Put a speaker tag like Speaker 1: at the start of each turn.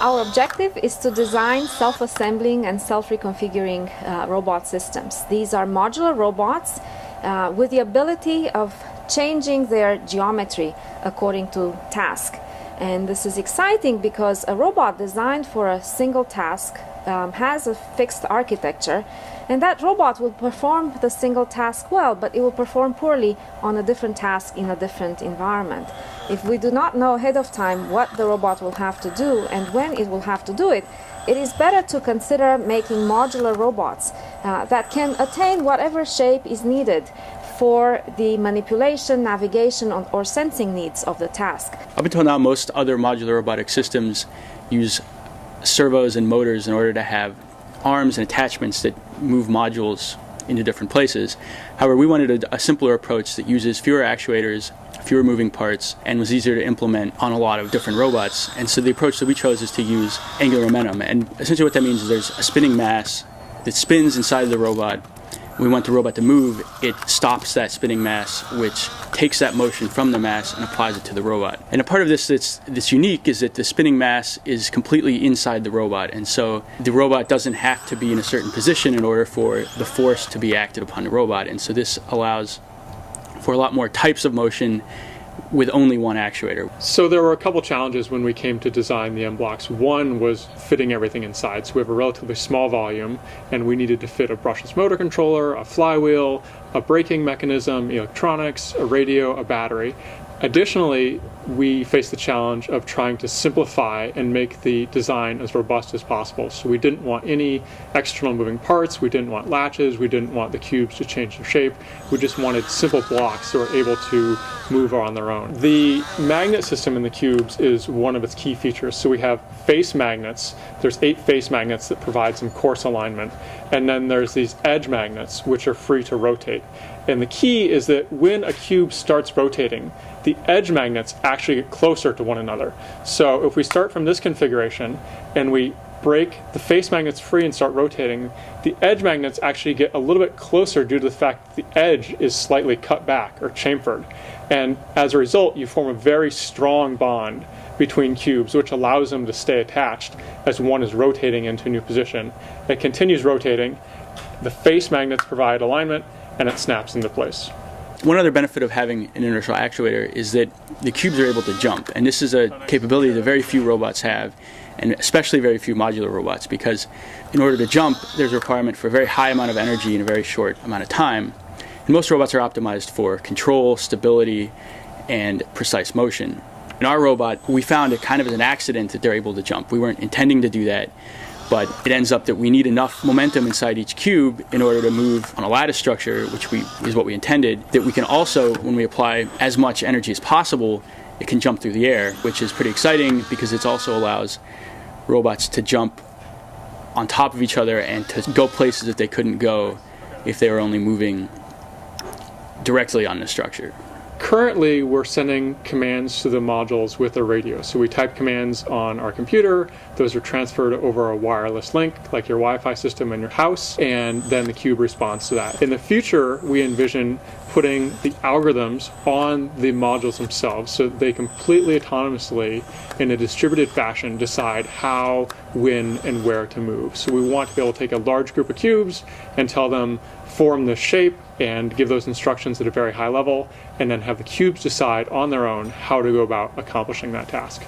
Speaker 1: Our objective is to design self-assembling and self-reconfiguring robot systems. These are modular robots with the ability of changing their geometry according to task. And this is exciting because a robot designed for a single task has a fixed architecture, and that robot will perform the single task well, but it will perform poorly on a different task in a different environment. If we do not know ahead of time what the robot will have to do and when it will have to do it, it is better to consider making modular robots that can attain whatever shape is needed for the manipulation, navigation, or sensing needs of the task.
Speaker 2: Up until now, most other modular robotic systems use servos and motors in order to have arms and attachments that move modules into different places. However, we wanted a simpler approach that uses fewer actuators, fewer moving parts, and was easier to implement on a lot of different robots. And so the approach that we chose is to use angular momentum. And essentially what that means is there's a spinning mass that spins inside of the robot. When we want the robot to move, it stops that spinning mass, which takes that motion from the mass and applies it to the robot. And a part of this that's unique is that the spinning mass is completely inside the robot, and so the robot doesn't have to be in a certain position in order for the force to be acted upon the robot. And so this allows for a lot more types of motion with only one actuator.
Speaker 3: So there were a couple challenges when we came to design the M blocks. One was fitting everything inside. So we have a relatively small volume, and we needed to fit a brushless motor controller, a flywheel, a braking mechanism, electronics, a radio, a battery. Additionally, we faced the challenge of trying to simplify and make the design as robust as possible. So we didn't want any external moving parts, we didn't want latches, we didn't want the cubes to change their shape. We just wanted simple blocks that were able to move on their own. The magnet system in the cubes is one of its key features. So we have face magnets. There's 8 face magnets that provide some coarse alignment. And then there's these edge magnets, which are free to rotate. And the key is that when a cube starts rotating, the edge magnets actually get closer to one another. So if we start from this configuration and we break the face magnets free and start rotating, the edge magnets actually get a little bit closer due to the fact that the edge is slightly cut back or chamfered. And as a result, you form a very strong bond between cubes, which allows them to stay attached as one is rotating into a new position. It continues rotating, the face magnets provide alignment, and it snaps into place.
Speaker 2: One other benefit of having an inertial actuator is that the cubes are able to jump, and this is a capability that very few robots have, and especially very few modular robots, because in order to jump, there's a requirement for a very high amount of energy in a very short amount of time. And most robots are optimized for control, stability, and precise motion. In our robot, we found it kind of as an accident that they're able to jump. We weren't intending to do that, but it ends up that we need enough momentum inside each cube in order to move on a lattice structure, which is what we intended, that we can also, when we apply as much energy as possible, it can jump through the air, which is pretty exciting because it also allows robots to jump on top of each other and to go places that they couldn't go if they were only moving directly on the structure.
Speaker 3: Currently, we're sending commands to the modules with a radio. So we type commands on our computer, those are transferred over a wireless link, like your Wi-Fi system in your house, and then the cube responds to that. In the future, we envision putting the algorithms on the modules themselves so that they completely autonomously, in a distributed fashion, decide how, when, and where to move. So we want to be able to take a large group of cubes and tell them, form this shape, and give those instructions at a very high level, and then have the cubes decide on their own how to go about accomplishing that task.